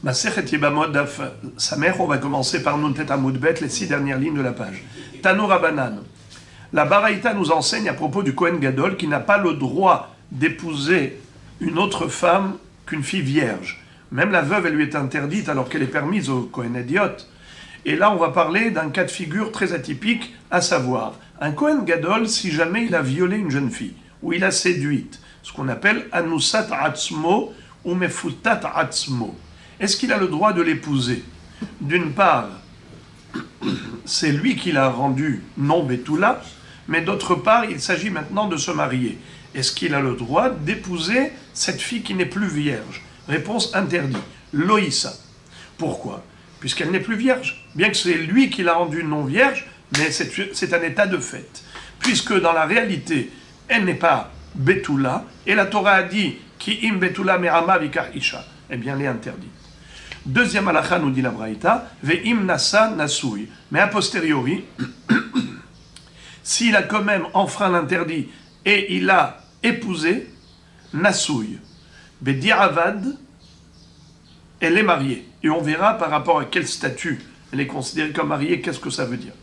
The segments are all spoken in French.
Masechet Yebamot Daf Samer, on va commencer par Nuntet Amud Bet, les 6 dernières lignes de la page. Tano Rabanan. La Baraïta nous enseigne à propos du Kohen Gadol qui n'a pas le droit d'épouser une autre femme qu'une fille vierge. Même la veuve, elle lui est interdite alors qu'elle est permise au Kohen Idiot. Et là, on va parler d'un cas de figure très atypique, à savoir, un Kohen Gadol, si jamais il a violé une jeune fille, ou il a séduite, ce qu'on appelle Anusat Atzmo ou Mefutat Atzmo. Est-ce qu'il a le droit de l'épouser? D'une part, c'est lui qui l'a rendu non Betula, mais d'autre part, il s'agit maintenant de se marier. Est-ce qu'il a le droit d'épouser cette fille qui n'est plus vierge? Réponse interdit. Loïssa. Pourquoi? Puisqu'elle n'est plus vierge. Bien que c'est lui qui l'a rendue non vierge, mais c'est un état de fait. Puisque dans la réalité, elle n'est pas Betula, et la Torah a dit Ki im Betula merama vikar isha. Eh bien, elle est interdite. Deuxième halakha, nous dit la Braïta, Ve'im nasa nasui. Mais a posteriori, s'il a quand même enfreint l'interdit et il a épousé, nasui. Bedi'avad, elle est mariée. Et on verra par rapport à quel statut elle est considérée comme mariée, qu'est-ce que ça veut dire.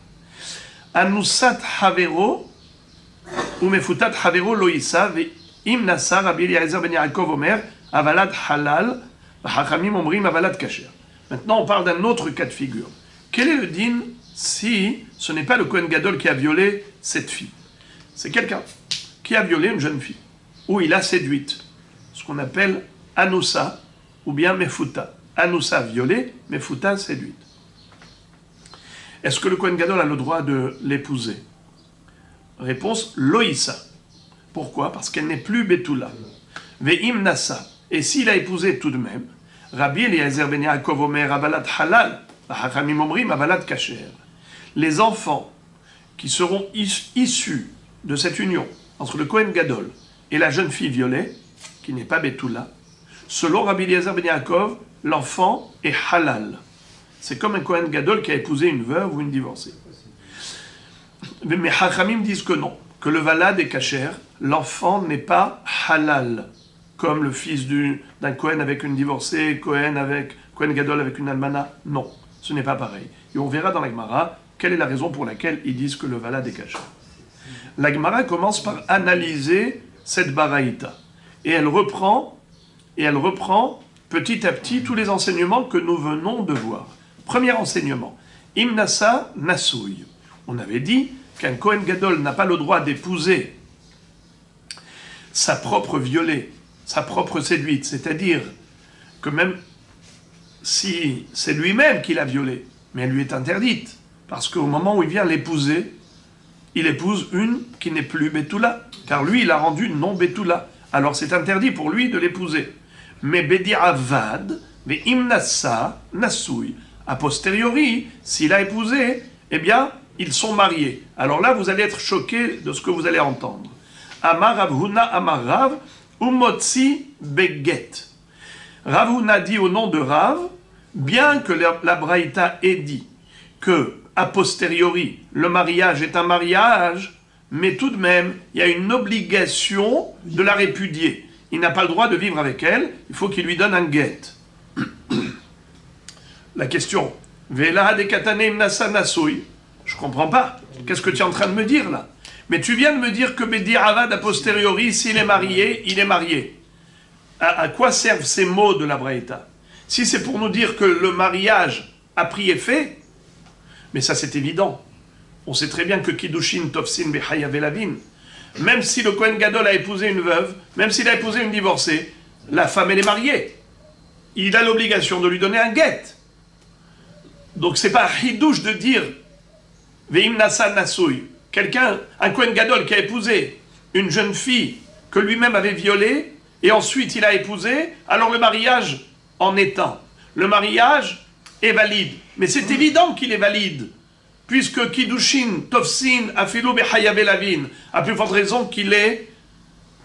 Anusat havero, ou mefutat havero loïsa, ve'im nasa, Rabbi Eliezer ben Yaakov Omer, avalad halal, maintenant, on parle d'un autre cas de figure. Quel est le din si ce n'est pas le Kohen Gadol qui a violé cette fille? C'est quelqu'un qui a violé une jeune fille, ou il a séduite, ce qu'on appelle Anoussa, ou bien Mefuta. Anoussa violée, Mefuta séduite. Est-ce que le Kohen Gadol a le droit de l'épouser? Réponse, Loïssa. Pourquoi? Parce qu'elle n'est plus Betula. Ve'im Nassa. Et s'il a épousé tout de même, Rabbi Eliezer ben Yaakov Omer Abalat Halal, Hachamim Omrim Abalat Kasher. Les enfants qui seront issus de cette union entre le Kohen Gadol et la jeune fille violée, qui n'est pas Betula, selon Rabbi Eliezer ben Yaakov, l'enfant est halal. C'est comme un Kohen Gadol qui a épousé une veuve ou une divorcée. Mais Hachamim disent que non, que le valad est kasher, l'enfant n'est pas halal. Comme le fils d'un Kohen avec une divorcée, Kohen Gadol avec une almana. Non, ce n'est pas pareil. Et on verra dans la Gemara quelle est la raison pour laquelle ils disent que le valad est caché. La Gemara commence par analyser cette baraïta. Et elle reprend petit à petit tous les enseignements que nous venons de voir. Premier enseignement, Imnasa Nasouy. On avait dit qu'un Kohen Gadol n'a pas le droit d'épouser sa propre violée, sa propre séduite, c'est-à-dire que même si c'est lui-même qui l'a violée, mais elle lui est interdite, parce qu'au moment où il vient l'épouser, il épouse une qui n'est plus Betula, car lui, il a rendu non Betula. Alors c'est interdit pour lui de l'épouser. Mais Bedi Avad, mais Imnassa, Nassoui. A posteriori, s'il a épousé, eh bien, ils sont mariés. Alors là, vous allez être choqués de ce que vous allez entendre. Amar Rav Huna Amar Rav, Umotzi Beget. Rav Huna dit au nom de Rav, bien que la Braïta ait dit que, a posteriori, le mariage est un mariage, mais tout de même, il y a une obligation de la répudier. Il n'a pas le droit de vivre avec elle, il faut qu'il lui donne un guet. La question, Vela de Katanem Nasa Nasoui. Je comprends pas. Qu'est-ce que tu es en train de me dire là? Mais tu viens de me dire que Bedi Avad a posteriori, s'il est marié, il est marié. À quoi servent ces mots de la Braïta? Si c'est pour nous dire que le mariage a pris effet, mais ça c'est évident. On sait très bien que Kiddushin Tofsin Bechayav Elavin, même si le Kohen Gadol a épousé une veuve, même s'il a épousé une divorcée, la femme elle est mariée. Il a l'obligation de lui donner un guet. Donc c'est pas Hidouche de dire Ve'im Nasa Nasoui. Quelqu'un, un Kohen Gadol qui a épousé une jeune fille que lui-même avait violée, et ensuite il a épousé, alors le mariage en est un. Le mariage est valide. Mais c'est évident qu'il est valide, puisque Kiddushin, Tofsin, Afilou Bechayav Elavin, à plus forte raison qu'il est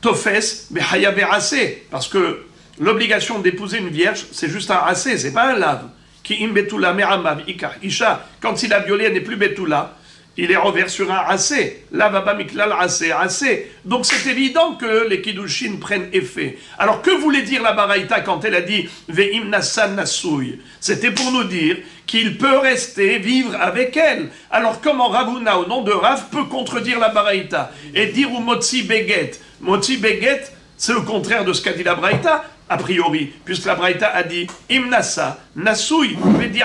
Tofes Bechayav Asé, parce que l'obligation d'épouser une vierge, c'est juste un Asé, c'est pas un lave. Ki im Betula Me'amav Ikar Isha, quand il a violé, elle n'est plus Betula. il est revers sur un assez. Là, Baba Miklal assez. Donc c'est évident que les Kiddushin prennent effet. Alors que voulait dire la Baraïta quand elle a dit Ve'im Nassan Nasouy? C'était pour nous dire qu'il peut rester, vivre avec elle. Alors comment Ravuna, au nom de Rav, peut contredire la Baraïta et dire ou Motzi Beget? Motzi Beget, c'est le contraire de ce qu'a dit la Baraïta, a priori, puisque la Braïta a dit Imnasa, Nasouy,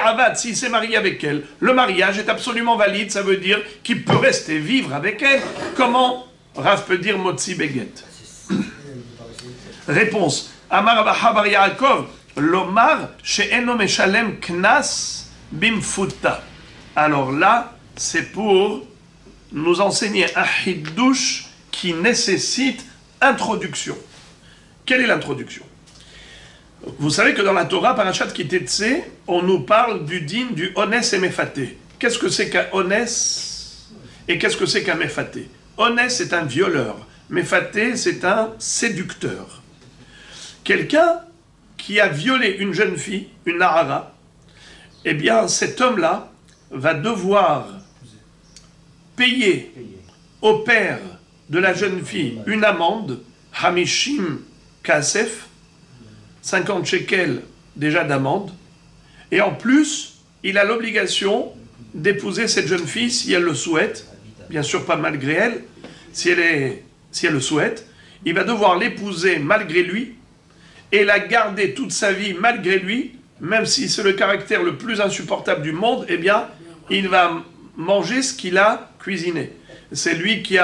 Avad, s'il s'est marié avec elle, le mariage est absolument valide, ça veut dire qu'il peut rester vivre avec elle. Comment Rav peut dire Motzi Beget? Réponse Amar Abaha Yaakov, Lomar, She'eno Meshalem Knas Bimfuta. Alors là, c'est pour nous enseigner un hiddush qui nécessite introduction. Quelle est l'introduction? Vous savez que dans la Torah, Parashat Kitetse, on nous parle du din du Onès et Mefaté. Qu'est-ce que c'est qu'un Onès et qu'est-ce que c'est qu'un Mefaté? Onès, c'est un violeur. Mefaté, c'est un séducteur. Quelqu'un qui a violé une jeune fille, une Nahara, eh bien, cet homme-là va devoir payer au père de la jeune fille une amende, Hamishim Kasef, 50 shekels déjà d'amende, et en plus, il a l'obligation d'épouser cette jeune fille si elle le souhaite, bien sûr pas malgré elle, si elle le souhaite, il va devoir l'épouser malgré lui, et la garder toute sa vie malgré lui, même si c'est le caractère le plus insupportable du monde, eh bien, il va manger ce qu'il a cuisiné. C'est lui qui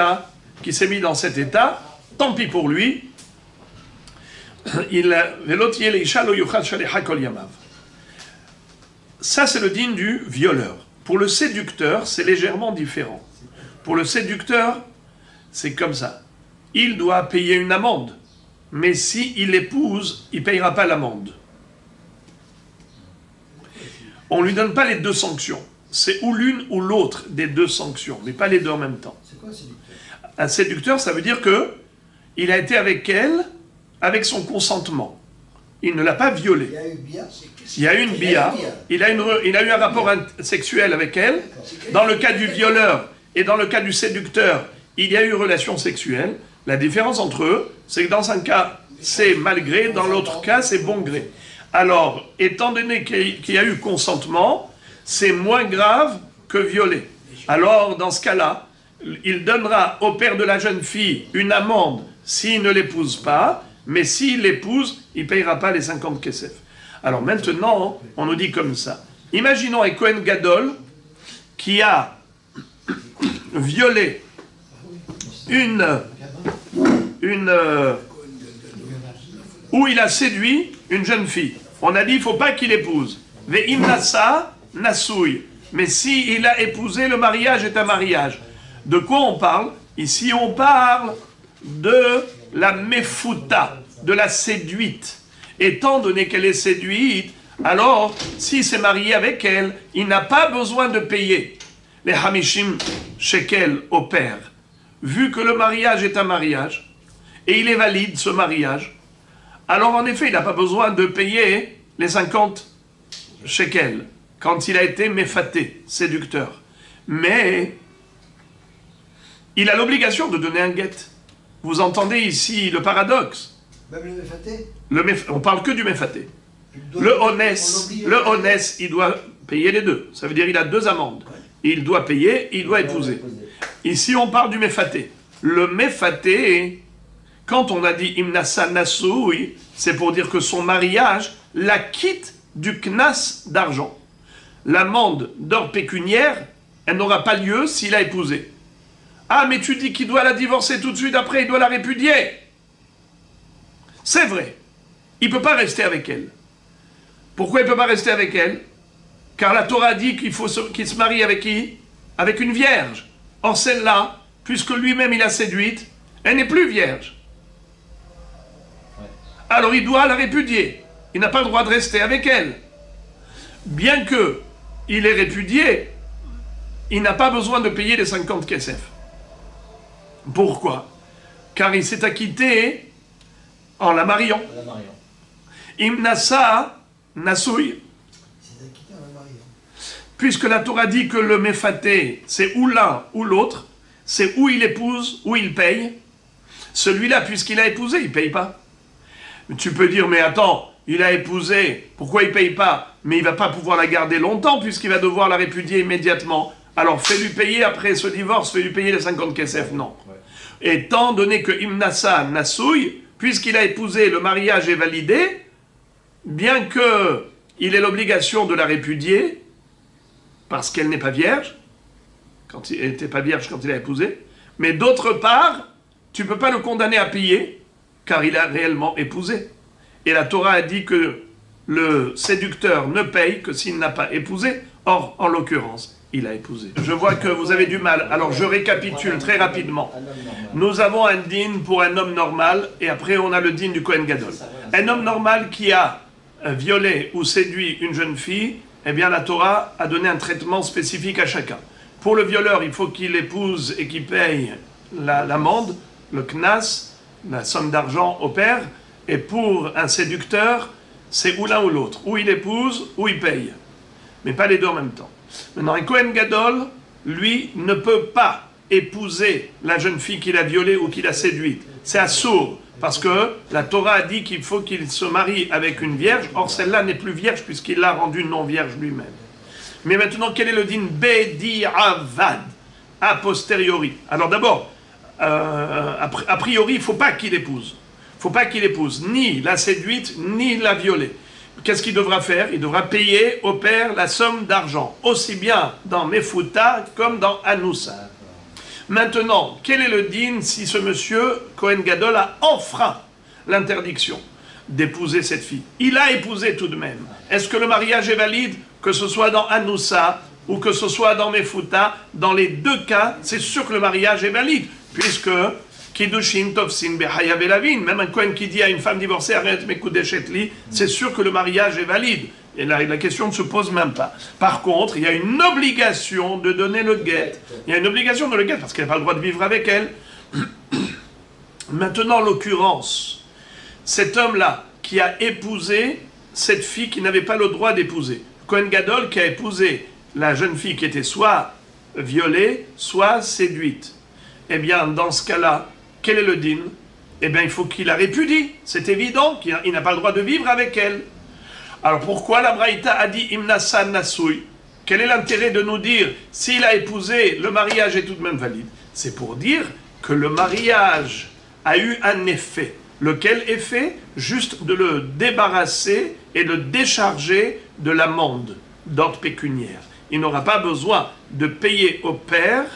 s'est mis dans cet état, tant pis pour lui. Ça, c'est le din du violeur. Pour le séducteur, c'est légèrement différent. Pour le séducteur, c'est comme ça. Il doit payer une amende, mais s'il l'épouse, il ne payera pas l'amende. On ne lui donne pas les deux sanctions. C'est ou l'une ou l'autre des deux sanctions, mais pas les deux en même temps. C'est quoi un séducteur? Un séducteur, ça veut dire que il a été avec elle avec son consentement. Il ne l'a pas violée. Il y a eu une bia. Il y a eu une bia. Il a eu un rapport sexuel avec elle. Dans le cas du violeur et dans le cas du séducteur, il y a eu relation sexuelle. La différence entre eux, c'est que dans un cas, c'est malgré, dans l'autre cas, c'est bon gré. Alors, étant donné qu'il y a eu consentement, c'est moins grave que violer. Alors, dans ce cas-là, il donnera au père de la jeune fille une amende s'il ne l'épouse pas, mais s'il l'épouse, il ne payera pas les 50 kesef. Alors maintenant, on nous dit comme ça. Imaginons un Kohen Gadol qui a violé où il a séduit une jeune fille. On a dit, il ne faut pas qu'il épouse. Ve'im nasa, nasouy. Mais s'il a épousé, le mariage est un mariage. De quoi on parle? Ici, on parle de la mefuta, de la séduite. Étant donné qu'elle est séduite, alors, s'il s'est marié avec elle, il n'a pas besoin de payer les hamishim shekel au père. Vu que le mariage est un mariage, et il est valide, ce mariage, alors en effet, il n'a pas besoin de payer les 50 shekels quand il a été méfaté, séducteur. Mais il a l'obligation de donner un guet. Vous entendez ici le paradoxe. Même le méfaté? On parle que du méfaté. Le honès, il doit payer les deux. Ça veut dire qu'il a deux amendes. Il doit payer, il doit épouser. Ici, on parle du méfaté. Le méfaté, quand on a dit imnasa nasouy, c'est pour dire que son mariage la quitte du knas d'argent. L'amende d'or pécuniaire, elle n'aura pas lieu s'il a épousé. Ah, mais tu dis qu'il doit la divorcer tout de suite après, il doit la répudier. C'est vrai. Il ne peut pas rester avec elle. Pourquoi il ne peut pas rester avec elle? Car la Torah dit qu'il se marie avec qui? Avec une vierge. Or celle-là, puisque lui-même il a séduite, elle n'est plus vierge. Alors il doit la répudier. Il n'a pas le droit de rester avec elle. Bien que il est répudié, il n'a pas besoin de payer les 50 kesef. Pourquoi? Car il s'est acquitté en la mariant. Imnasa nasouy. puisque la Torah dit que le méfaté, c'est ou l'un ou l'autre, c'est où il épouse, ou il paye. Celui-là, puisqu'il a épousé, il ne paye pas. Tu peux dire, mais attends, il a épousé, pourquoi il ne paye pas? Mais il ne va pas pouvoir la garder longtemps, puisqu'il va devoir la répudier immédiatement. Alors fais-lui payer après ce divorce, fais-lui payer les 50 kesef, non. Étant donné que Imnassa Nassouille, puisqu'il a épousé, le mariage est validé, bien qu'il ait l'obligation de la répudier, parce qu'elle n'est pas vierge, quand il n'était pas vierge quand il a épousé, mais d'autre part, tu ne peux pas le condamner à payer, car il a réellement épousé. Et la Torah a dit que le séducteur ne paye que s'il n'a pas épousé. Or, en l'occurrence, il a épousé. Je vois que vous avez du mal, alors je récapitule très rapidement. Nous avons un din pour un homme normal, et après on a le din du Kohen Gadol. Un homme normal qui a violé ou séduit une jeune fille, eh bien la Torah a donné un traitement spécifique à chacun. Pour le violeur, il faut qu'il épouse et qu'il paye l'amende, le knas, la somme d'argent au père, et pour un séducteur, c'est ou l'un ou l'autre. Ou il épouse, ou il paye. Mais pas les deux en même temps. Maintenant, un Kohen Gadol, lui, ne peut pas épouser la jeune fille qu'il a violée ou qu'il a séduite. C'est assourd, parce que la Torah a dit qu'il faut qu'il se marie avec une vierge, or celle-là n'est plus vierge puisqu'il l'a rendue non vierge lui-même. Mais maintenant, quel est le din Bediavad, a posteriori? Alors d'abord, a priori, il ne faut pas qu'il épouse. Il ne faut pas qu'il épouse ni la séduite, ni la violée. Qu'est-ce qu'il devra faire? Il devra payer au père la somme d'argent, aussi bien dans Mefuta comme dans Anoussa. Maintenant, quel est le din si ce monsieur, Kohen Gadol, a enfreint l'interdiction d'épouser cette fille? Il a épousé tout de même. Est-ce que le mariage est valide? Que ce soit dans Anoussa ou que ce soit dans Mefuta, dans les deux cas, c'est sûr que le mariage est valide, puisque Kiddushin Tovsin Bechayav Elavin, même un Kohen qui dit à une femme divorcée, arrête mes coups d'échetli, c'est sûr que le mariage est valide. Et là, la question ne se pose même pas. Par contre, il y a une obligation de donner le guet. Il y a une obligation de le guet parce qu'elle n'a pas le droit de vivre avec elle. Maintenant, l'occurrence, cet homme-là qui a épousé cette fille qui n'avait pas le droit d'épouser. Kohen Gadol qui a épousé la jeune fille qui était soit violée, soit séduite. Eh bien, dans ce cas-là, quel est le din? Eh bien, il faut qu'il la répudie. C'est évident qu'il n'a pas le droit de vivre avec elle. Alors pourquoi la Braïta a dit Imnassa Nassouy? Quel est l'intérêt de nous dire s'il a épousé, le mariage est tout de même valide? C'est pour dire que le mariage a eu un effet. Lequel effet? Juste de le débarrasser et de le décharger de l'amende d'ordre pécuniaire. Il n'aura pas besoin de payer au père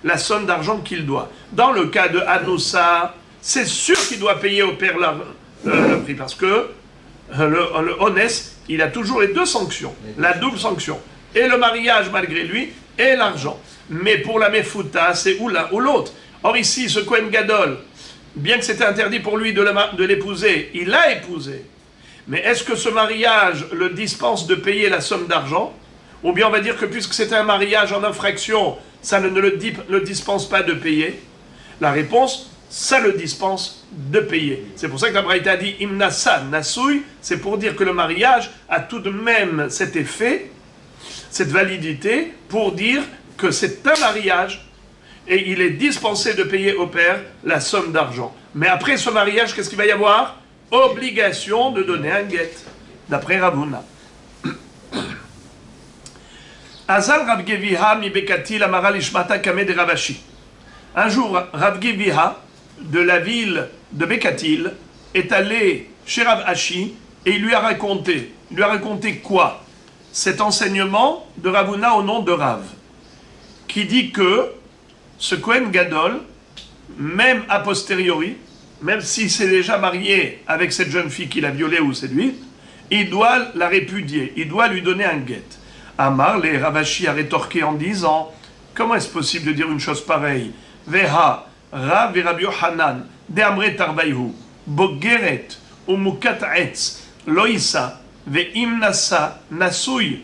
la somme d'argent qu'il doit. Dans le cas de Anoussa, c'est sûr qu'il doit payer au père le prix, parce que le honest, il a toujours les deux sanctions, la double sanction, et le mariage malgré lui, et l'argent. Mais pour la Mefuta, c'est ou l'un ou l'autre. Or ici, ce Kohen Gadol, bien que c'était interdit pour lui de l'épouser, il l'a épousé. Mais est-ce que ce mariage le dispense de payer la somme d'argent? Ou bien on va dire que puisque c'était un mariage en infraction, ça ne le dispense pas de payer? La réponse, ça le dispense de payer. C'est pour ça que la Braïta a dit Imnassa Nassouy, c'est pour dire que le mariage a tout de même cet effet, cette validité, pour dire que c'est un mariage et il est dispensé de payer au père la somme d'argent. Mais après ce mariage, qu'est-ce qu'il va y avoir? Obligation de donner un guet, d'après Ravuna. Azal Rav Geviha mi Bekatil amara lishmata kame de Ravashi. Un jour, Rav Geviha, de la ville de Bekatil, est allé chez Rav Ashi et il lui a raconté. Il lui a raconté quoi? Cet enseignement de Ravuna au nom de Rav, qui dit que ce Kohen Gadol, même a posteriori, même s'il s'est déjà marié avec cette jeune fille qu'il a violée ou séduite, il doit la répudier, il doit lui donner un guet. Amar, les Rav Ashi a rétorqué en disant, comment est-ce possible de dire une chose pareille? Veha, Rav et Rabbi Yohanan, de Amre Tarbaïhu, Bogeret, Umukat Etz, Loïsa, Ve Imnasa, Nasouy,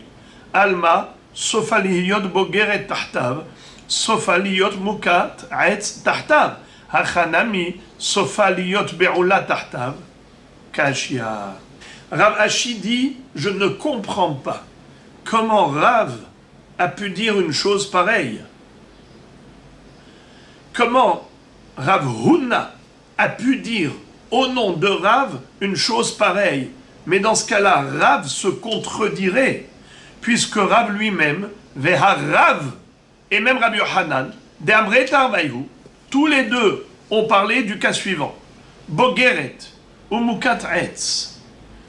Alma, Sofaliyot Bogeret Tahtav, Sofaliyot Mukat Etz Tahtav, Hachanami, Sofaliyot Be'ula Tahtav, Kashia. Rav Ashi dit, je ne comprends pas comment Rav a pu dire une chose pareille? Comment Rav Huna a pu dire au nom de Rav une chose pareille? Mais dans ce cas-là, Rav se contredirait, puisque Rav lui-même, Veha Rav, et même Rabbi Yohanan, de Amrei Tarvaïhu, tous les deux ont parlé du cas suivant. Bogeret, ou Mukat Etz,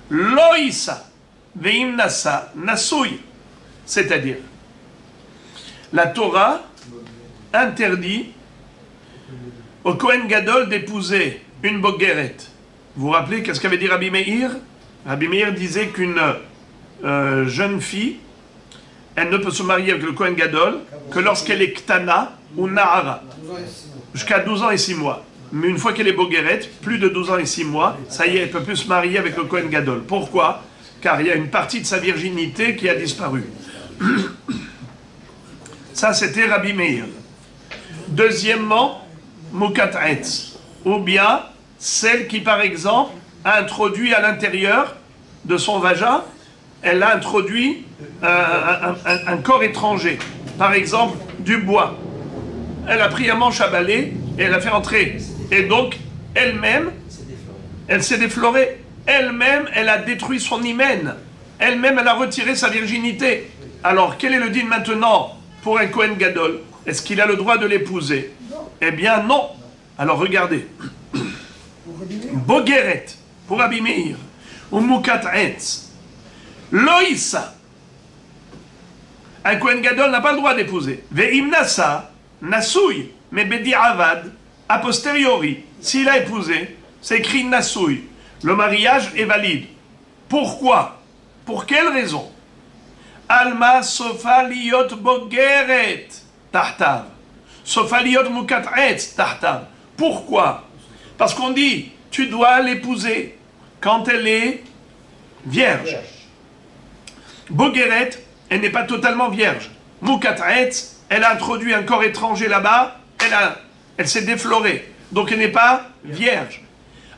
Loïsa, Veim Nasa, Nasouy. C'est-à-dire, la Torah interdit au Kohen Gadol d'épouser une Bogeret. Vous vous rappelez qu'est-ce qu'avait dit Rabbi Meir? Rabbi Meir disait qu'une jeune fille, elle ne peut se marier avec le Kohen Gadol que lorsqu'elle est Ktana ou Nahara, jusqu'à 12 ans et 6 mois. Mais une fois qu'elle est Bogeret, plus de 12 ans et 6 mois, ça y est, elle ne peut plus se marier avec le Kohen Gadol. Pourquoi? Car il y a une partie de sa virginité qui a disparu. Ça, c'était Rabbi Meir. Deuxièmement, Mukat Etz, ou bien celle qui, par exemple, a introduit à l'intérieur de son vagin, elle a introduit un corps étranger. Par exemple, du bois. Elle a pris un manche à balai et elle a fait entrer. Et donc, elle-même, elle s'est déflorée. Elle-même, elle a détruit son hymen. Elle-même, elle a retiré sa virginité. Alors, quel est le din maintenant pour un Kohen Gadol? Est-ce qu'il a le droit de l'épouser? Eh bien, non. Alors, regardez. Bogeret, pour Rabbi Meir, ou Mukat Etz, Loïsa. Un Kohen Gadol n'a pas le droit d'épouser. Ve'im Nasa, Nasouy, mais Bedi Avad, a posteriori, s'il a épousé, c'est écrit Nasouy. Le mariage est valide. Pourquoi? Pour quelle raison? Alma sofa liot bogeret tahtav. Sofa liot mukat etz tahtav. Pourquoi? Parce qu'on dit, tu dois l'épouser quand elle est vierge. Bogeret, elle n'est pas totalement vierge. Mukat etz, elle a introduit un corps étranger là-bas, elle s'est déflorée. Donc elle n'est pas vierge.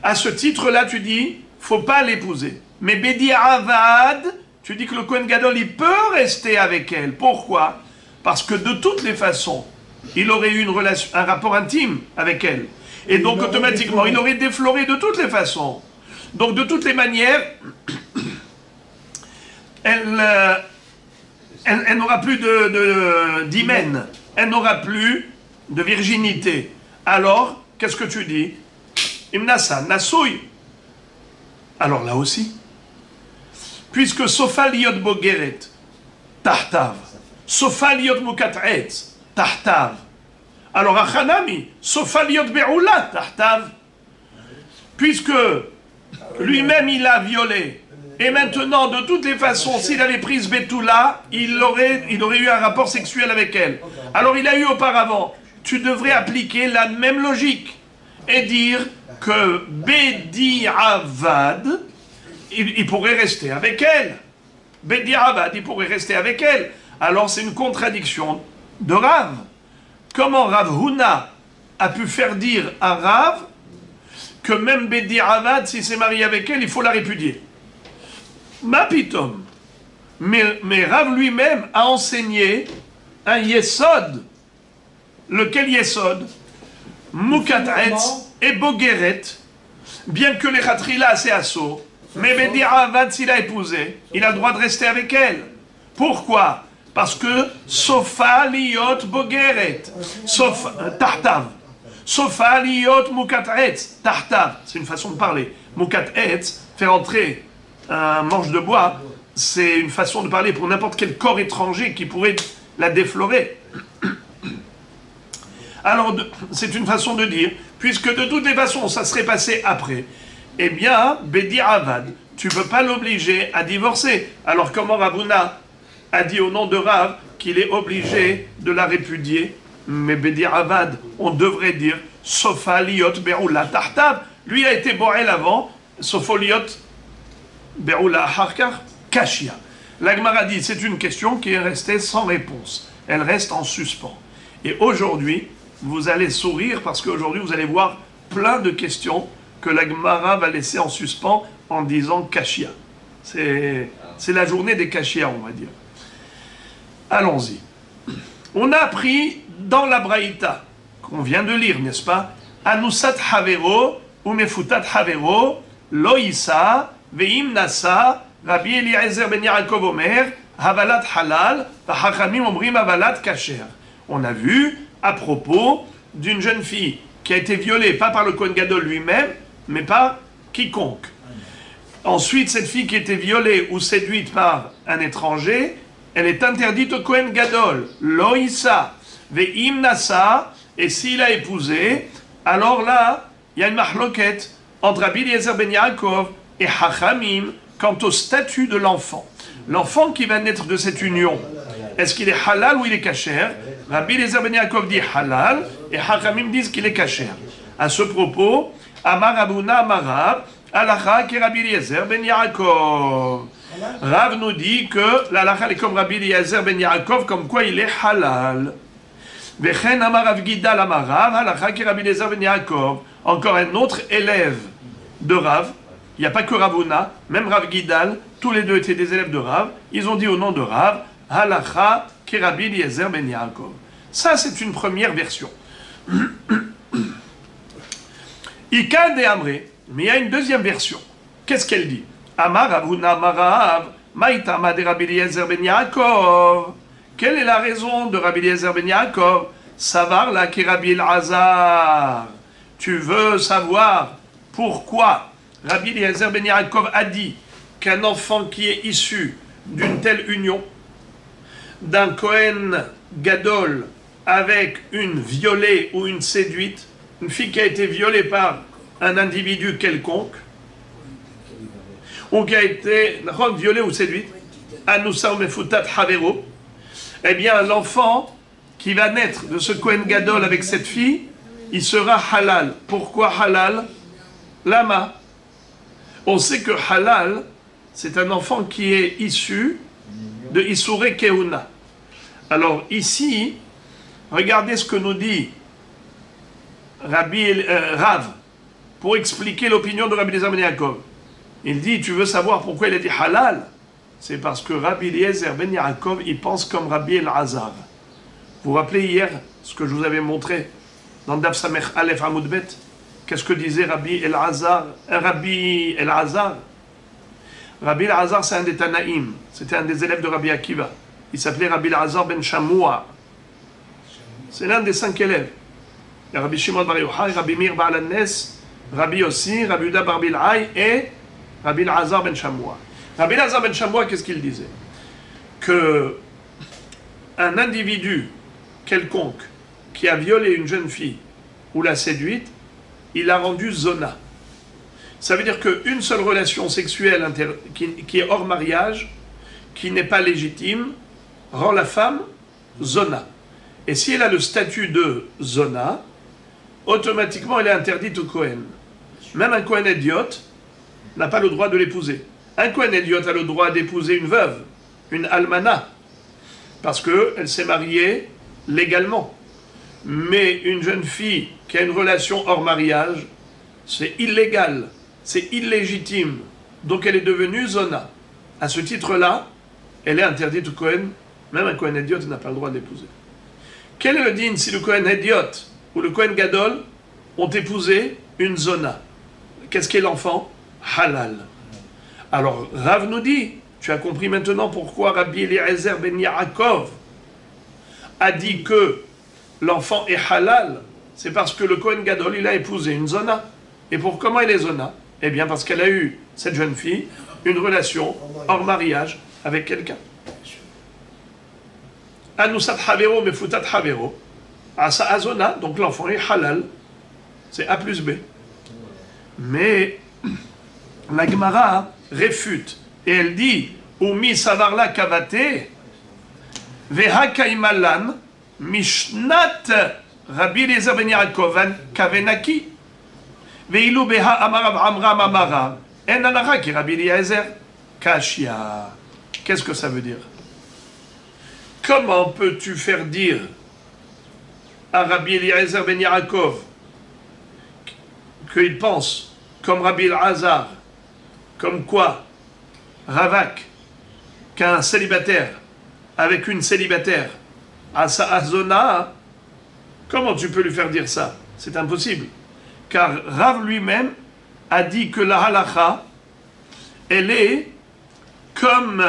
À ce titre-là, tu dis, faut pas l'épouser. Mais Bedi Avad, tu dis que le Kohen Gadol, il peut rester avec elle. Pourquoi? Parce que de toutes les façons, il aurait eu un rapport intime avec elle. Et donc automatiquement, il aurait défloré de toutes les façons. Donc de toutes les manières, elle n'aura plus d'hymen. Elle n'aura plus de virginité. Alors, qu'est-ce que tu dis? Imnasa, Nasouy. Alors là aussi, puisque Sofa liot bogeret, tahtav, Sofa liot mukat etz, tahtav. Alors Achanami, Sofa liot be'ula, tahtav. Puisque lui-même il a violé, et maintenant de toutes les façons, s'il avait pris ce Betula, il aurait eu un rapport sexuel avec elle. Alors il a eu auparavant, tu devrais appliquer la même logique et dire que Bedi Avad, il pourrait rester avec elle. Bedi Avad, il pourrait rester avec elle. Alors c'est une contradiction de Rav. Comment Rav Huna a pu faire dire à Rav que même Bedi Avad, s'il s'est marié avec elle, il faut la répudier? Mapitom. Mais Rav lui-même a enseigné un Yesod. Lequel Yesod? Mukat Etz et Bogeret, bien que les Khatrila c'est assaut, mais Bedi Avad, s'il a épousé, il a le droit de rester avec elle. Pourquoi? Parce que Sofa liot Bogeret, Tahtav. Sofa liot Mukat Etz, Tahtav. C'est une façon de parler. Mukat Etz, faire entrer un manche de bois, c'est une façon de parler pour n'importe quel corps étranger qui pourrait la déflorer. Alors, c'est une façon de dire, puisque de toutes les façons, ça serait passé après, eh bien, Bedi Avad, tu ne peux pas l'obliger à divorcer. Alors, comment Rav Huna a dit au nom de Rav qu'il est obligé de la répudier? Mais Bedi Avad, on devrait dire, Sofa liot be'ula tahtav. Lui a été borel avant, Sofa liot be'ula harkar kashia. La Gemara dit, c'est une question qui est restée sans réponse. Elle reste en suspens. Et aujourd'hui, vous allez sourire parce qu'aujourd'hui, vous allez voir plein de questions que la Gemara va laisser en suspens en disant Kashia. C'est la journée des Kashia, on va dire. Allons-y. On a appris dans la Braïta, qu'on vient de lire, n'est-ce pas? Anusat Havero, ou Mefutat Havero, Loïsa, Veim Nasa, Rabbi Eliezer ben Yaakov Omer, Havalat Halal, Vachachamim Omrim Havalat Kasher. On a vu à propos d'une jeune fille qui a été violée, pas par le Kohen Gadol lui-même, mais par quiconque. Ensuite, cette fille qui a été violée ou séduite par un étranger, elle est interdite au Kohen Gadol. Loïsa, Veim Nasa, et s'il a épousé, alors là, il y a une mahloket entre Rabbi Eliezer ben Yaakov et Hachamim quant au statut de l'enfant. L'enfant qui va naître de cette union, est-ce qu'il est halal ou il est kasher? Rabbi Eliezer ben Yaakov dit halal et Hachamim disent qu'il est kasher. À ce propos, Amar Abuna Amarav, Halacha qui Rabbi Eliezer ben Yaakov. Rav nous dit que l'Halacha est comme Rabbi Eliezer ben Yaakov, comme quoi il est halal. Vechen Amar Rav Gidal Amarav, Halacha qui Rabbi Eliezer ben Yaakov. Encore un autre élève de Rav. Il n'y a pas que Ravuna, même Rav Gidal, tous les deux étaient des élèves de Rav. Ils ont dit au nom de Rav, Halacha ki Rabbi Eliezer ben Yaakov. Ça, c'est une première version. Ika de Amré, mais il y a une deuxième version. Qu'est-ce qu'elle dit? Amar Ravuna Amarav, Maïtama de Rabbi Eliezer ben Yaakov. Quelle est la raison de Rabbi Eliezer ben Yaakov? Savar la ki Rabbi Elazar. Tu veux savoir pourquoi Rabbi Eliezer ben Yaakov a dit qu'un enfant qui est issu d'une telle union, d'un Kohen Gadol avec une violée ou une séduite, une fille qui a été violée par un individu quelconque, ou qui a été violée ou séduite, Anoussa ou Mefutat Havero, eh bien l'enfant qui va naître de ce Kohen Gadol avec cette fille, il sera halal. Pourquoi halal? Lama. On sait que halal, c'est un enfant qui est issu de Issouré Keuna. Alors ici, regardez ce que nous dit Rav, pour expliquer l'opinion de Rabbi Eliezer ben Yaakov. Il dit, tu veux savoir pourquoi il a dit halal? C'est parce que Rabbi Eliezer ben Yaakov, il pense comme Rabbi Elazar. Vous vous rappelez hier ce que je vous avais montré dans Daf Samech Aleph Amud Bet? Qu'est-ce que disait Rabbi Elazar? Rabbi Elazar, c'est un des Tanaïm. C'était un des élèves de Rabbi Akiva. Il s'appelait Rabbi Elazar ben Shamoua. C'est l'un des 5 élèves. Il y a Rabbi Shimon bar Yochai, Rabbi Meir Baal HaNes, Rabbi Yossi, Rabbi Yehuda bar Bilhai et Rabbi Elazar ben Shamoua. Rabbi Elazar ben Shamoua, qu'est-ce qu'il disait? Que un individu quelconque qui a violé une jeune fille ou l'a séduite, il l'a rendue zona. Ça veut dire qu'une seule relation sexuelle qui est hors mariage, qui n'est pas légitime, rend la femme zona. Et si elle a le statut de zona, automatiquement elle est interdite au Kohen. Même un Kohen idiot n'a pas le droit de l'épouser. Un Kohen idiot a le droit d'épouser une veuve, une almana, parce qu'elle s'est mariée légalement. Mais une jeune fille qui a une relation hors mariage, c'est illégal, c'est illégitime. Donc elle est devenue zona. À ce titre-là, elle est interdite au Kohen. Même un Kohen idiot n'a pas le droit de l'épouser. Quel est le din si le Kohen idiot ou le Kohen Gadol ont épousé une zona? Qu'est-ce qu'est l'enfant? Halal. Alors Rav nous dit, tu as compris maintenant pourquoi Rabbi Eliezer ben Yaakov a dit que l'enfant est halal, c'est parce que le Kohen Gadol, il a épousé une zona. Et pour comment elle est zona? Eh bien parce qu'elle a eu, cette jeune fille, une relation hors mariage avec quelqu'un. Anusat Havero, Mefutat Havero. Asa Azona, donc l'enfant est halal. C'est A plus B. Mais la Gemara réfute. Et elle dit, Umi Savarla Kavate, Veha Kaimalan, Mishnat Rabbi Eliezer ben Yaakov Kavenaki, Veilu Beha Amarav Amram Amarav, En Anara ki Rabbi Eliezer Kashia. Qu'est-ce que ça veut dire? Comment peux-tu faire dire à Rabbi Eliezer ben Yaakov qu'il pense comme Rabbi Elazar, comme quoi Ravak, qu'un célibataire avec une célibataire, Asa Azona, comment tu peux lui faire dire ça? C'est impossible. Car Rav lui-même a dit que la halacha, elle est comme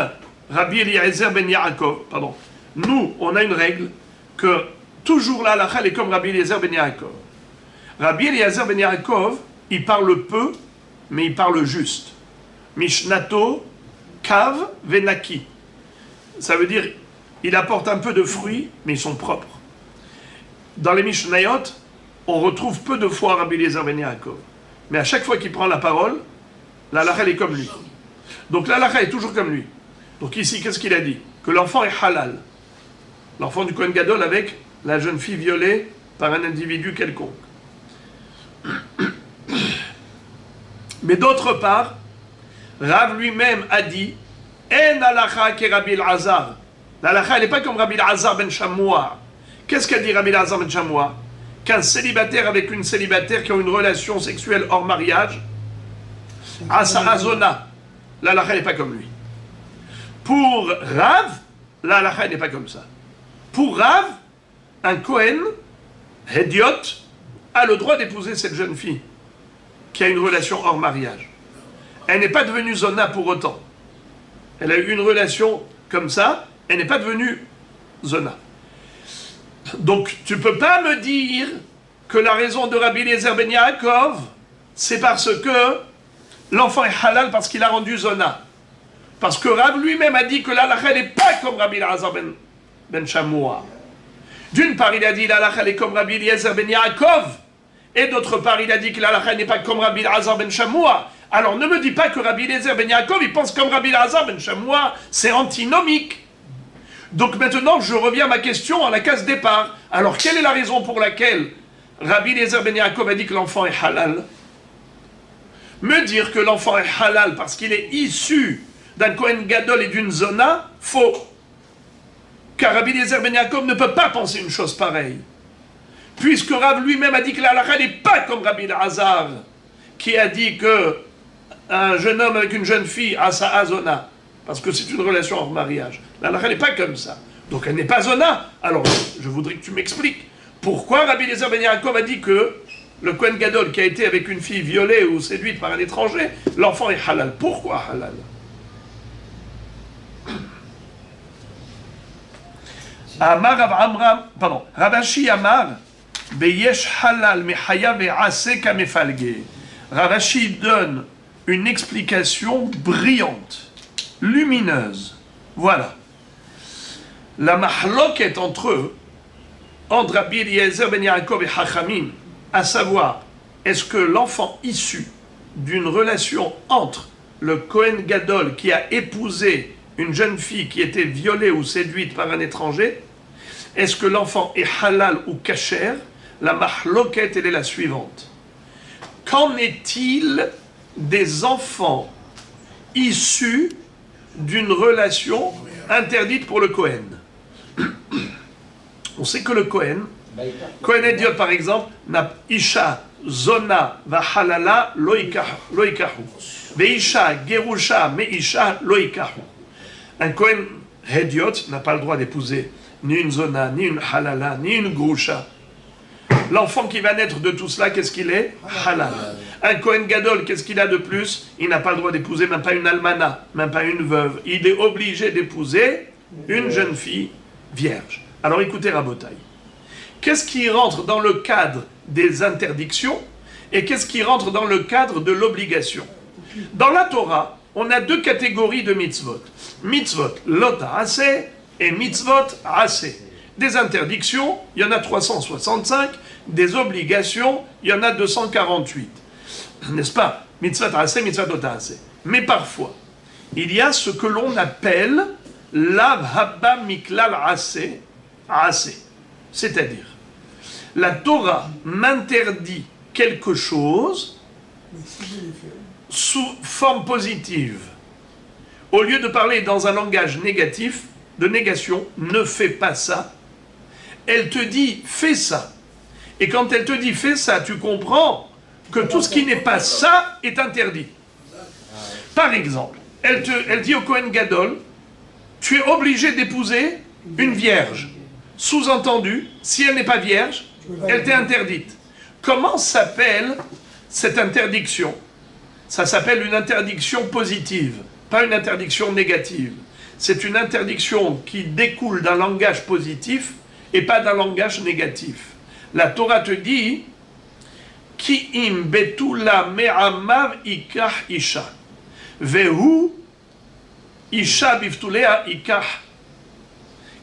Rabbi Eliezer ben Yaakov. Pardon. Nous, on a une règle que toujours la halacha, elle est comme Rabbi Eliezer ben Yaakov. Rabbi Eliezer ben Yaakov, il parle peu, mais il parle juste. Mishnato, kav, venaki. Ça veut dire, il apporte un peu de fruits, mais ils sont propres. Dans les Mishnayot, on retrouve peu de fois Rabbi Eliezer ben Yaakov. Mais à chaque fois qu'il prend la parole, la halakha est comme lui. Donc la halakha est toujours comme lui. Donc ici, qu'est-ce qu'il a dit? Que l'enfant est halal. L'enfant du Kohen Gadol avec la jeune fille violée par un individu quelconque. Mais d'autre part, Rav lui-même a dit En halakha ke Rabbi Elazar. La halakha, elle n'est pas comme Rabbi Elazar ben Shamoua. Qu'est-ce qu'a dit Rabbi Elazar ben Shamoua? Qu'un célibataire avec une célibataire qui ont une relation sexuelle hors mariage, Asa Azona, la halakha n'est pas comme lui. Pour Rav, la halakha n'est pas comme ça. Pour Rav, un Kohen, Hédiot, a le droit d'épouser cette jeune fille qui a une relation hors mariage. Elle n'est pas devenue Zona pour autant. Elle a eu une relation comme ça, elle n'est pas devenue Zona. Donc, tu ne peux pas me dire que la raison de Rabbi Eliezer ben Yaakov, c'est parce que l'enfant est halal parce qu'il a rendu Zona. Parce que Rav lui-même a dit que l'halakha n'est pas comme Rabbi Elazar ben Shamoua. D'une part, il a dit l'halakha est comme Rabbi Eliezer ben Yaakov. Et d'autre part, il a dit que l'halakha n'est pas comme Rabbi Elazar ben Shamoua. Alors, ne me dis pas que Rabbi Eliezer ben Yaakov, il pense comme Rabbi Elazar ben Shamoua. C'est antinomique. Donc maintenant, je reviens à ma question à la case départ. Alors, quelle est la raison pour laquelle Rabbi Eliezer ben Yaakov a dit que l'enfant est halal? Me dire que l'enfant est halal parce qu'il est issu d'un Kohen Gadol et d'une Zona, faux. Car Rabbi Eliezer ben Yaakov ne peut pas penser une chose pareille. Puisque Rav lui-même a dit que la halakha n'est pas comme Rabbi Elazar, qui a dit que un jeune homme avec une jeune fille a sa azona, parce que c'est une relation hors mariage. La halakha n'est pas comme ça. Donc elle n'est pas zona. Alors, je voudrais que tu m'expliques. Pourquoi Rabbi Eliezer ben Yaakov a dit que le Kohen Gadol qui a été avec une fille violée ou séduite par un étranger, l'enfant est halal? Pourquoi halal? Amar Rav Amram, pardon, Ravashi Amar, Beyesh halal mechaya ve'ase kamefalge. Ravashi donne une explication brillante, lumineuse. Voilà. La mahloket entre eux, entre Rabbi Eliezer ben Yaakov et Chachamim, à savoir, est-ce que l'enfant issu d'une relation entre le Kohen Gadol qui a épousé une jeune fille qui était violée ou séduite par un étranger, est-ce que l'enfant est halal ou kasher? La mahloket, elle est la suivante. Qu'en est-il des enfants issus d'une relation interdite pour le Kohen? On sait que le Kohen Ediot par exemple, n'a Isha, Zona, va halala, loikahu. Veisha, Gerusha, Meisha, loikahu. Un Kohen Ediot n'a pas le droit d'épouser ni une Zona, ni une halala, ni une Grusha. L'enfant qui va naître de tout cela, qu'est-ce qu'il est? Halal. Un Kohen Gadol, qu'est-ce qu'il a de plus? Il n'a pas le droit d'épouser même pas une almana, même pas une veuve. Il est obligé d'épouser une jeune fille vierge. Alors écoutez Rabotai. Qu'est-ce qui rentre dans le cadre des interdictions et qu'est-ce qui rentre dans le cadre de l'obligation? Dans la Torah, on a deux catégories de mitzvot. Mitzvot lota aseh et mitzvot aseh. Des interdictions, il y en a 365. Des obligations, il y en a 248. N'est-ce pas? Mitzvot aseh, mitzvot lota aseh. Mais parfois, il y a ce que l'on appelle lav habba miklal aseh, aseh. C'est-à-dire, la Torah m'interdit quelque chose sous forme positive. Au lieu de parler dans un langage négatif, de négation, ne fais pas ça. Elle te dit, fais ça. Et quand elle te dit, fais ça, tu comprends que tout ce qui n'est pas ça est interdit. Par exemple, elle dit au Kohen Gadol, tu es obligé d'épouser une vierge. Sous-entendu, si elle n'est pas vierge, elle t'est interdite. Comment s'appelle cette interdiction? Ça s'appelle une interdiction positive, pas une interdiction négative. C'est une interdiction qui découle d'un langage positif et pas d'un langage négatif. La Torah te dit Ki im betula me'amav ikah isha. Vehu isha biftulea ikah.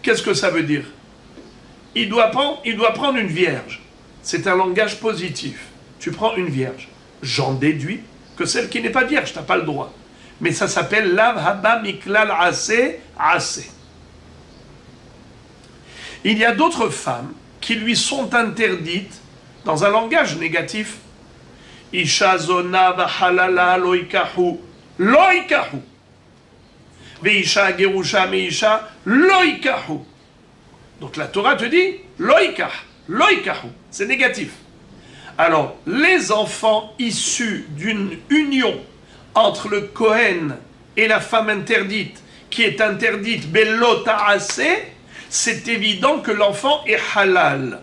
Qu'est-ce que ça veut dire? Il doit prendre une vierge. C'est un langage positif. Tu prends une vierge. J'en déduis que celle qui n'est pas vierge, tu n'as pas le droit. Mais ça s'appelle lav haba miklal ase ase. Il y a d'autres femmes qui lui sont interdites dans un langage négatif. Isha zona vahalala loikahu loikahu. Veisha gerusha meisha loikahu. Donc la Torah te dit loikah, loikahu. C'est négatif. Alors, les enfants issus d'une union entre le Kohen et la femme interdite, qui est interdite, belota'ase, c'est évident que l'enfant est halal.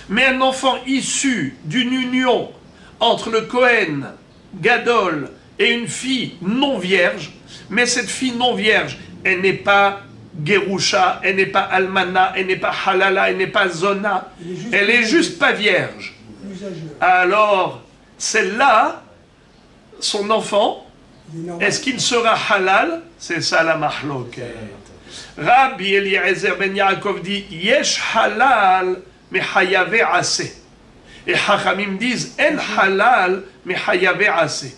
Mais un enfant issu d'une union entre le Kohen, Gadol, et une fille non vierge, mais cette fille non vierge, elle n'est pas Gerusha, elle n'est pas Almana, elle n'est pas Halala, elle n'est pas Zona, elle est juste pas vierge. Alors, celle-là, son enfant, est-ce qu'il sera halal? C'est ça la mahloket. Rabbi Eliezer ben Yaakov dit Yesh halal mais hayave assez. Et Hachamim disent En halal mais hayave assez.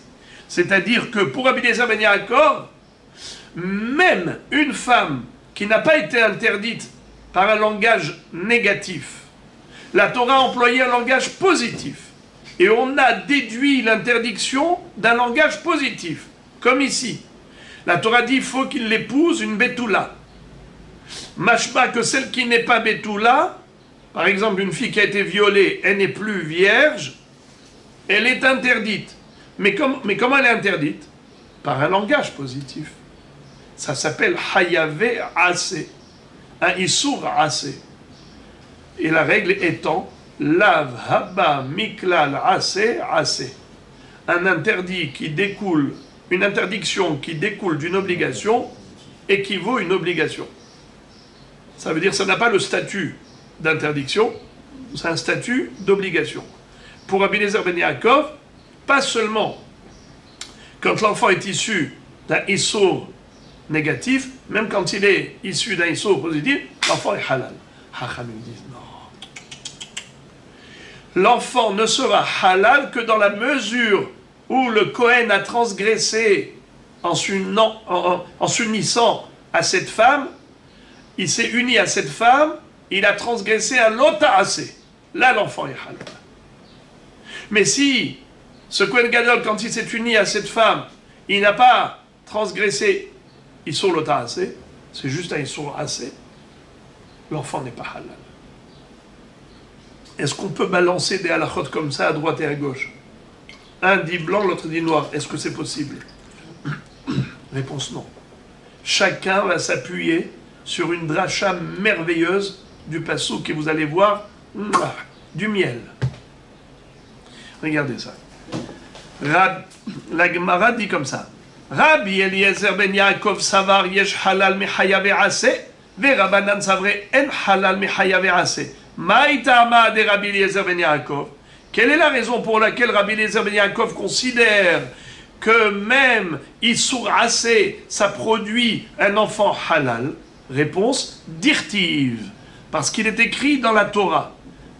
C'est-à-dire que pour Rabbi Eliezer ben Yaakov, même une femme qui n'a pas été interdite par un langage négatif, la Torah a employé un langage positif. Et on a déduit l'interdiction d'un langage positif. Comme ici. La Torah dit qu'il faut qu'il l'épouse une Betula. Mashma que celle qui n'est pas Betula, par exemple une fille qui a été violée, elle n'est plus vierge, elle est interdite. Mais comment elle est interdite? Par un langage positif. Ça s'appelle Hayave Ase. Un Issour Ase. Et la règle étant Lav Haba Miklal Ase Ase. Un interdit qui découle, une interdiction qui découle d'une obligation équivaut à une obligation. Ça veut dire que ça n'a pas le statut d'interdiction, c'est un statut d'obligation. Pour Rabbi Eliezer ben Yaakov, pas seulement quand l'enfant est issu d'un Issour négatif, même quand il est issu d'un Issour positif, l'enfant est halal. Hachamim disent non. L'enfant ne sera halal que dans la mesure où le Kohen a transgressé en s'unissant à cette femme, il s'est uni à cette femme, il a transgressé un lota'ase. Là, l'enfant est halal. Mais si ce Kohen Gadol, quand il s'est uni à cette femme, il n'a pas transgressé Issour lota'ase, c'est juste un Issour assez, l'enfant n'est pas halal. Est-ce qu'on peut balancer des halachot comme ça à droite et à gauche? Un dit blanc, l'autre dit noir. Est-ce que c'est possible? Réponse non. Chacun va s'appuyer sur une dracha merveilleuse du passouk et vous allez voir du miel. Regardez ça. La Gemara dit comme ça. Rabbi Eliezer ben Yaakov savar yesh halal mechayave ase ve Rabbanan savre en halal mechayave ase. Maïtama de Rabbi Eliezer ben Yaakov. Quelle est la raison pour laquelle Rabbi Eliezer ben Yaakov considère que même Issour Assez, ça produit un enfant halal? Réponse, dirtive. Parce qu'il est écrit dans la Torah,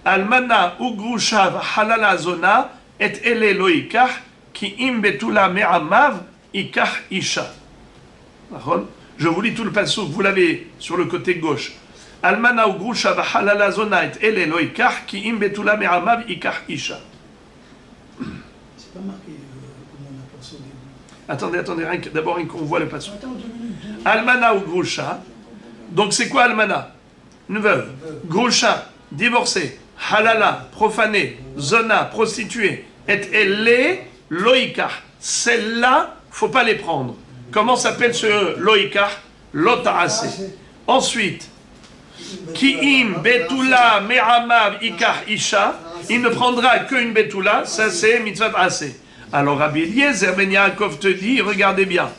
Almana ugrushav halala zona et ele loikah ki im betula me'amav ikah isha. Je vous lis tout le passouk, vous l'avez sur le côté gauche. Almana ugrushav halala zona et ele loikah ki im betula me'amav ikah isha. C'est pas marqué comment on appelle ça au début. Attendez, d'abord qu'on voit le passouk. Almana ou Grusha. Donc c'est quoi Almana? Une veuve. Grusha, divorcée. Halala, profanée. Zona, prostituée. Et elle loïka. Celle-là, faut pas les prendre. Comment s'appelle ce loïka? Lota'ase. Ensuite, Ki'im betula me'amav ikah isha, il ne prendra qu'une betula, ça c'est mitzvah assez. Alors Rabbi Eliezer ben Yaakov te dit, regardez bien,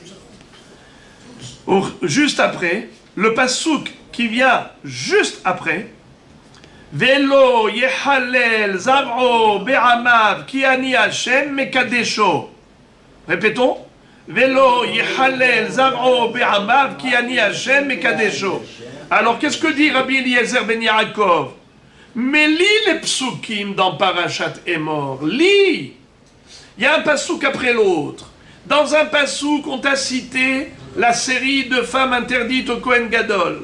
juste après, le pasouk qui vient juste après, Velo yehalel zav'o be'amav ki ani Hashem mekadesho. Répétons. Velo yehalel zav'o be'amav ki ani Hashem mekadesho. Alors qu'est-ce que dit Rabbi Eliezer ben Yaakov? Mais lis les psukim dans Parashat Emor. Lis. Il y a un pasouk après l'autre. Dans un pasouk, on t'a cité la série de femmes interdites au Kohen Gadol.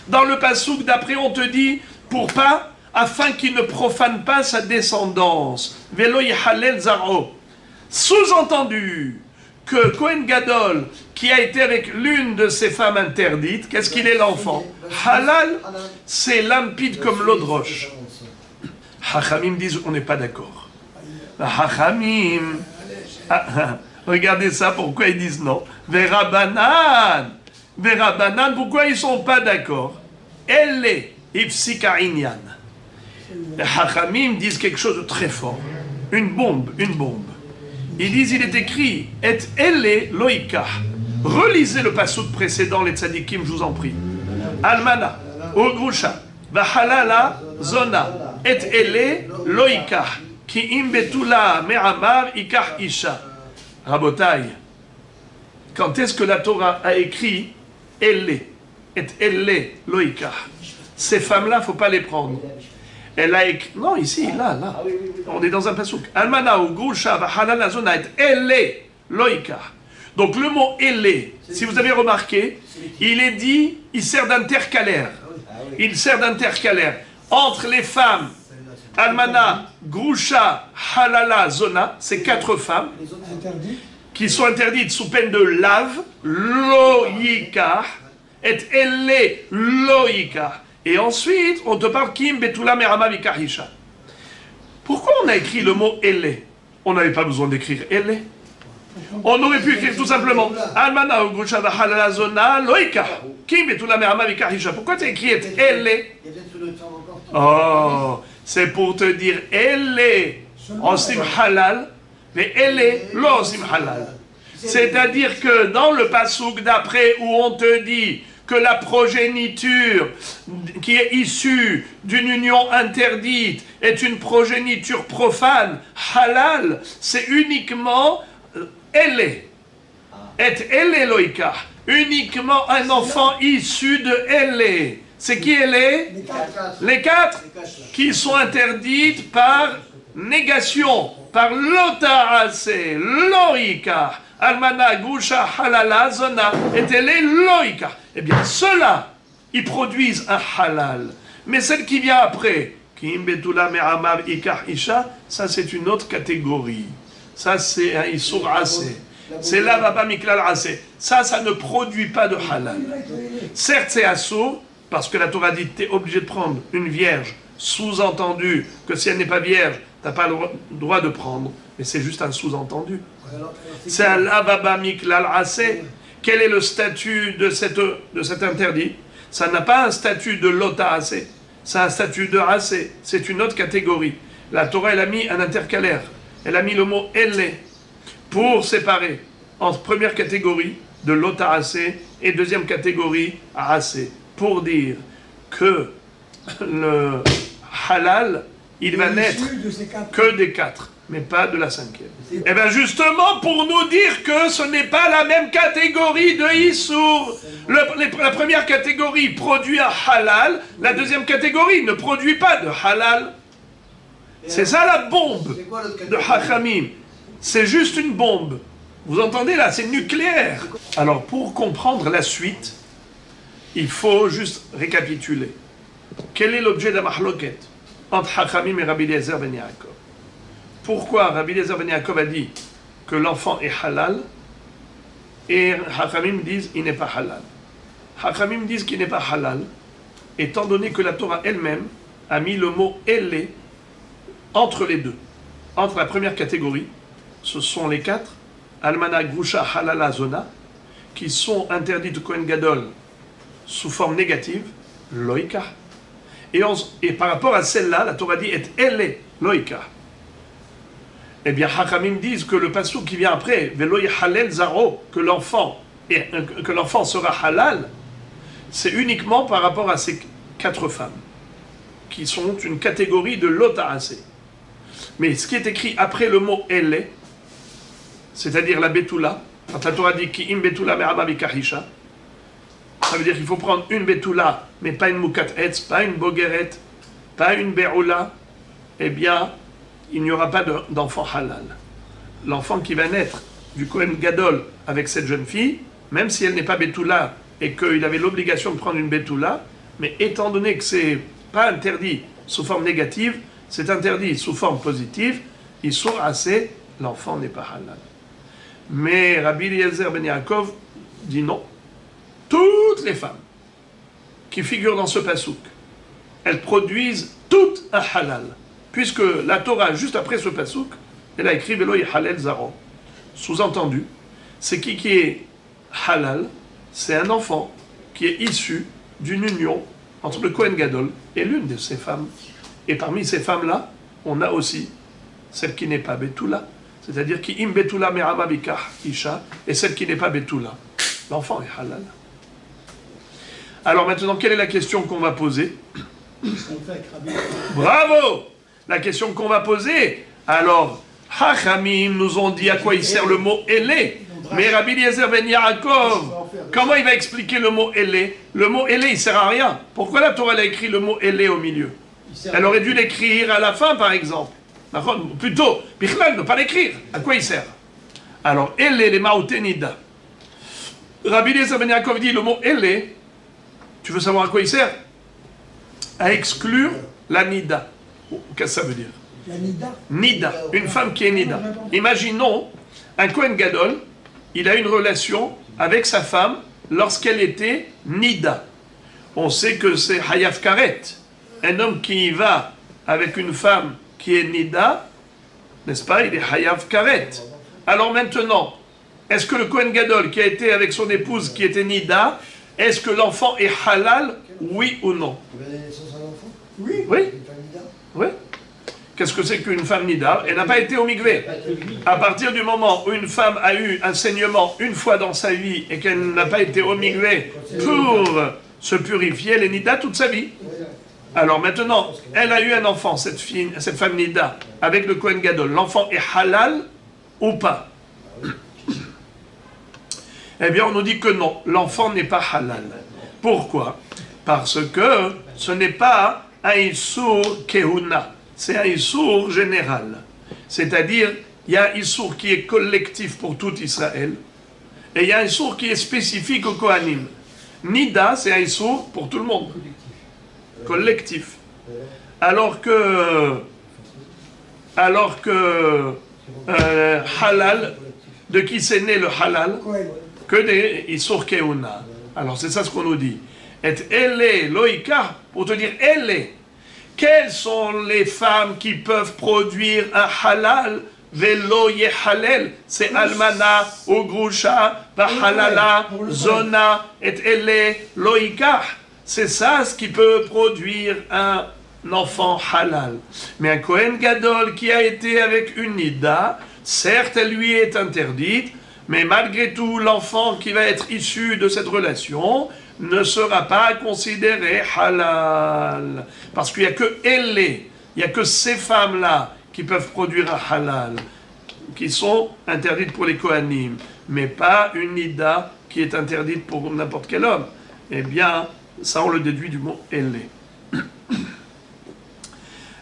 Dans le pasouk d'après, on te dit, pour pas, afin qu'il ne profane pas sa descendance. Velo yehalel zaro. Sous-entendu que Kohen Gadol, qui a été avec l'une de ces femmes interdites, qu'est-ce qu'il est l'enfant? Halal, c'est limpide comme l'eau de roche. Hachamim disent, on n'est pas d'accord. Hachamim, regardez ça, pourquoi ils disent non? Verabanan, pourquoi ils ne sont pas d'accord? Elle est Ifsika Inyan. Les Hachamim disent quelque chose de très fort. Une bombe. Ils disent, il est écrit, et elle loïka. Relisez le passouk précédent, les tzadikim, je vous en prie. Almana, Ogrusha, Vahalala, Zona, et elle loïka. Ki imbetula me'amav ikah isha. Rabotai, quand est-ce que la Torah a écrit elle et elle loïka? Ces femmes-là, il ne faut pas les prendre. Elle a écrit. Non, ici, là. On est dans un pasouk. Almana ou Grusha vahalala zona et elle loïka. Donc le mot elle, si vous avez remarqué, il est dit, il sert d'intercalaire. Il sert d'intercalaire entre les femmes. Almana, Grusha, Halala, Zona, c'est 4 femmes qui sont interdites sous peine de lave, loïka, et elle loïka. Et ensuite, on te parle Kim Betula Merama Vikahisha. Pourquoi on a écrit le mot elle? On n'avait pas besoin d'écrire elle. On aurait pu écrire tout simplement Almana, Grusha, Halala, Zona, loïka, Kim Betula Merama Vikahisha. Pourquoi tu as écrit elle? Oh, c'est pour te dire, elle est osim halal, mais elle est l'osim halal. C'est-à-dire que dans le pasouk d'après où on te dit que la progéniture qui est issue d'une union interdite est une progéniture profane, halal, c'est uniquement elle est. Et elle est loïka. Uniquement un enfant issu de elle est. C'est qui elle est? Les quatre qui sont interdites par négation, par l'ota'ase, loïka, almana, gusha, halala, zona, et elle est loïka. Eh bien, ceux-là, ils produisent un halal. Mais celle qui vient après, Kim betula me'amav ikah isha, ça c'est une autre catégorie. Ça c'est un isur assez. C'est là baba miklal assez. Ça ne produit pas de halal. Certes, c'est assour, parce que la Torah dit tu es obligé de prendre une vierge, sous-entendu que si elle n'est pas vierge, tu n'as pas le droit de prendre, mais c'est juste un sous-entendu. C'est un lavaba miklal assez. Quel est le statut de cet interdit? Ça n'a pas un statut de lota assez, c'est un statut de assez, c'est une autre catégorie. La Torah, elle a mis un intercalaire, elle a mis le mot elle pour séparer entre première catégorie de lota assez et deuxième catégorie à assez. Pour dire que le halal, il va n'être que des 4, mais pas de la 5e. Et bien justement, pour nous dire que ce n'est pas la même catégorie de Issour. La première catégorie produit un halal, la deuxième catégorie ne produit pas de halal. C'est ça la bombe de Hachamim. C'est juste une bombe. Vous entendez là, c'est nucléaire. Alors pour comprendre la suite, il faut juste récapituler. Quel est l'objet de la mahloket entre Hachamim et Rabbi Eliezer ben Yaakov? Pourquoi Rabbi Eliezer ben Yaakov a dit que l'enfant est halal et Hachamim disent qu'il n'est pas halal? Hachamim disent qu'il n'est pas halal, étant donné que la Torah elle-même a mis le mot « elle » entre les deux. Entre la première catégorie, ce sont les 4, Almana, Grusha, Halala, Zona, qui sont interdits de Kohen Gadol sous forme négative, loïka. Et par rapport à celle-là, la Torah dit et elle loïka. Eh bien, Hachamim disent que le passouk qui vient après, veloï halel zaro, que l'enfant sera halal, c'est uniquement par rapport à ces 4 femmes, qui sont une catégorie de l'ota'asé. Mais ce qui est écrit après le mot elle, c'est-à-dire la betula, quand la Torah dit ki im betula me'ama mikahisha, ça veut dire qu'il faut prendre une betula, mais pas une mukat etz, pas une bogeret, pas une be'ula, eh bien, il n'y aura pas d'enfant halal. L'enfant qui va naître du Kohen Gadol avec cette jeune fille, même si elle n'est pas betula et qu'il avait l'obligation de prendre une betula, mais étant donné que c'est pas interdit sous forme négative, c'est interdit sous forme positive, ils sont assez, l'enfant n'est pas halal. Mais Rabbi Eliezer ben Yaakov dit non. Toutes les femmes qui figurent dans ce pasouk, elles produisent toutes un halal. Puisque la Torah, juste après ce pasouk, elle a écrit Velo halal zaro. Sous-entendu, c'est qui est halal? C'est un enfant qui est issu d'une union entre le Kohen Gadol et l'une de ces femmes. Et parmi ces femmes-là, on a aussi celle qui n'est pas Betula, c'est-à-dire qui im Betula me'ama bikah isha, et celle qui n'est pas Betula. L'enfant est halal. Alors maintenant, quelle est la question qu'on va poser? Bravo! La question qu'on va poser. Alors, Hachamim nous ont dit à quoi il sert le mot Elé. Mais Rabbi Eliezer ben Yaakov, comment il va expliquer le mot Elé? Le mot Elé, il sert à rien. Pourquoi la Torah a écrit le mot Elé au milieu? Elle aurait dû l'écrire à la fin, par exemple. Plutôt, Bichlal, ne pas l'écrire. À quoi il sert? Alors, Elé, les Maoutenida. Rabbi Eliezer ben Yaakov dit le mot Elé. Tu veux savoir à quoi il sert? À exclure la Nida. Qu'est-ce que ça veut dire? La Nida. Nida, une femme qui est Nida. Imaginons un Kohen Gadol, il a une relation avec sa femme lorsqu'elle était Nida. On sait que c'est Hayav Karet. Un homme qui va avec une femme qui est Nida, n'est-ce pas? Il est Hayav Karet. Alors maintenant, est-ce que le Kohen Gadol qui a été avec son épouse qui était Nida, est-ce que l'enfant est halal, oui ou non? Oui. Oui. Oui. Qu'est-ce que c'est qu'une femme nida? Elle n'a pas été au mikvé. À partir du moment où une femme a eu un saignement une fois dans sa vie et qu'elle n'a pas été au mikvé pour se purifier, elle est nida toute sa vie. Alors maintenant, elle a eu un enfant, cette femme nida, avec le Kohen Gadol. L'enfant est halal ou pas? Eh bien, on nous dit que non, l'enfant n'est pas halal. Pourquoi? Parce que ce n'est pas un Issour Kehuna, c'est un Issour général. C'est-à-dire, il y a un Issour qui est collectif pour tout Israël, et il y a un Issour qui est spécifique au Kohanim. Nida, c'est un Issour pour tout le monde. Collectif. Alors que halal, de qui c'est né le halal? Que des Issour Kehuna. Alors c'est ça ce qu'on nous dit. Et elle loïka, pour te dire elle. Quelles sont les femmes qui peuvent produire un halal? Velo halal, c'est almana, ou grusha, halala, zona, et elle loïka. C'est ça ce qui peut produire un enfant halal. Mais un Kohen Gadol qui a été avec une nida, certes elle lui est interdite, mais malgré tout l'enfant qui va être issu de cette relation ne sera pas considéré halal. Parce qu'il n'y a que elle, il n'y a que ces femmes-là qui peuvent produire un halal, qui sont interdites pour les Kohanim, mais pas une nida qui est interdite pour n'importe quel homme. Eh bien, ça on le déduit du mot elle.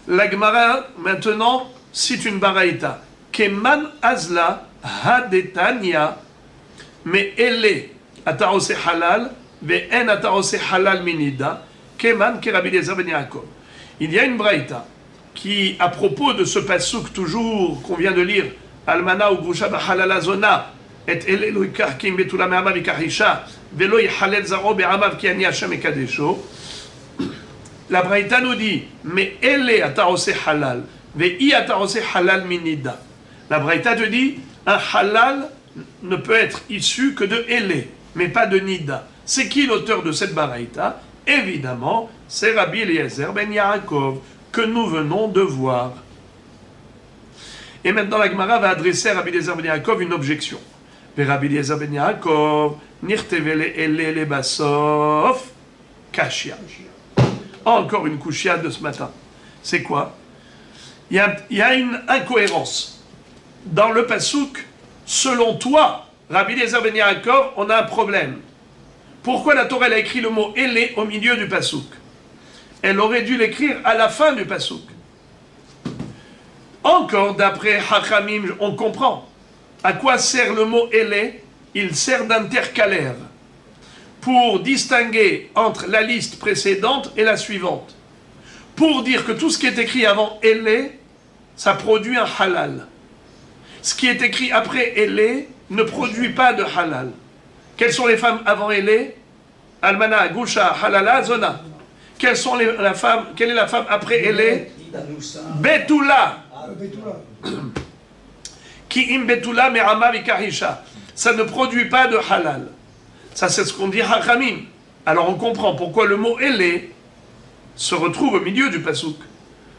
La Gemara, maintenant, cite une baraïta. Keman azla hadetania, mais elle ataose halal, ve'en ataose halal minida, keman kerabi Eliezer ben Yaakov. Il y a une braïta qui, à propos de ce pasouk toujours qu'on vient de lire, almana ou grusha b'halala zona, et elle loikar kim betula me'ama v'kahisha, ve'lo yhalel zaro be'amav ki ani Hashem ekadesho. La braïta nous dit, mais elle est ataose halal, ve'i ataose halal minida. La braïta te dit, un halal ne peut être issu que de elle, mais pas de nida. C'est qui l'auteur de cette braïta? Évidemment, c'est Rabbi Eliezer ben Yaakov que nous venons de voir. Et maintenant, la Gemara va adresser à Rabbi Eliezer ben Yaakov une objection. Mais Rabbi Eliezer ben Yaakov, nirtevele ele basof, kashia. Encore une kushia de ce matin. C'est quoi? Il y a une incohérence. Dans le pasouk, selon toi, Rabbi Eliezer ben Yaakov, on a un problème. Pourquoi la Torah elle a écrit le mot ele au milieu du pasouk? Elle aurait dû l'écrire à la fin du pasouk. Encore d'après Hachamim, on comprend. À quoi sert le mot ele? Il sert d'intercalaire pour distinguer entre la liste précédente et la suivante. Pour dire que tout ce qui est écrit avant ele, ça produit un halal. Ce qui est écrit après ele ne produit pas de halal. Quelles sont les femmes avant ele? Almana, Gusha, Halala, Zona. Quelle est la femme après ele? Betula. Ki im betula me'ama vikarisha. Ça ne produit pas de halal. Ça, c'est ce qu'on dit Hachamim. Alors on comprend pourquoi le mot ele se retrouve au milieu du pasouk.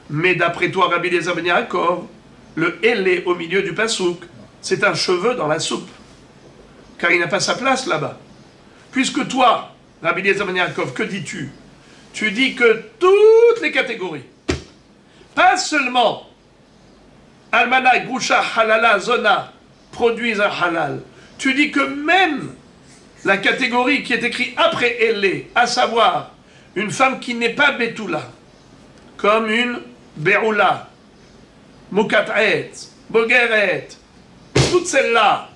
Mais d'après toi, Rabbi Eliezer ben Yaakov, le ele au milieu du pasouk, c'est un cheveu dans la soupe. Car il n'a pas sa place là-bas. Puisque toi, Rabbi Eliezer ben Yaakov, que dis-tu? Tu dis que toutes les catégories, pas seulement Almana, Grusha, Halala, Zona, produisent un halal. Tu dis que même la catégorie qui est écrite après elle, à savoir une femme qui n'est pas Betula, comme une Be'ula, Mukat'et, Bogeret, toutes celles-là,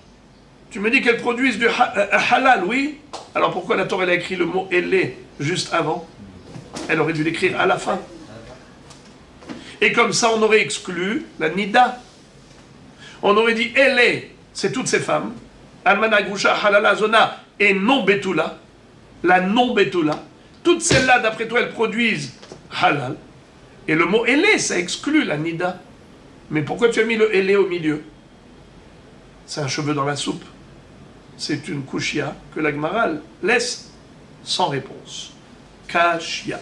tu me dis qu'elles produisent du halal, oui? Alors pourquoi la Torah a écrit le mot elle juste avant? Elle aurait dû l'écrire à la fin. Et comme ça, on aurait exclu la Nida. On aurait dit elle, c'est toutes ces femmes, Almana, Grusha, Halala, Zona, et non Betula, la non Betula. Toutes celles-là, d'après toi, elles produisent halal. Et le mot elle, ça exclut la Nida. Mais pourquoi tu as mis le elle au milieu? C'est un cheveu dans la soupe. C'est une kushia que la Gemara laisse sans réponse. Kashia.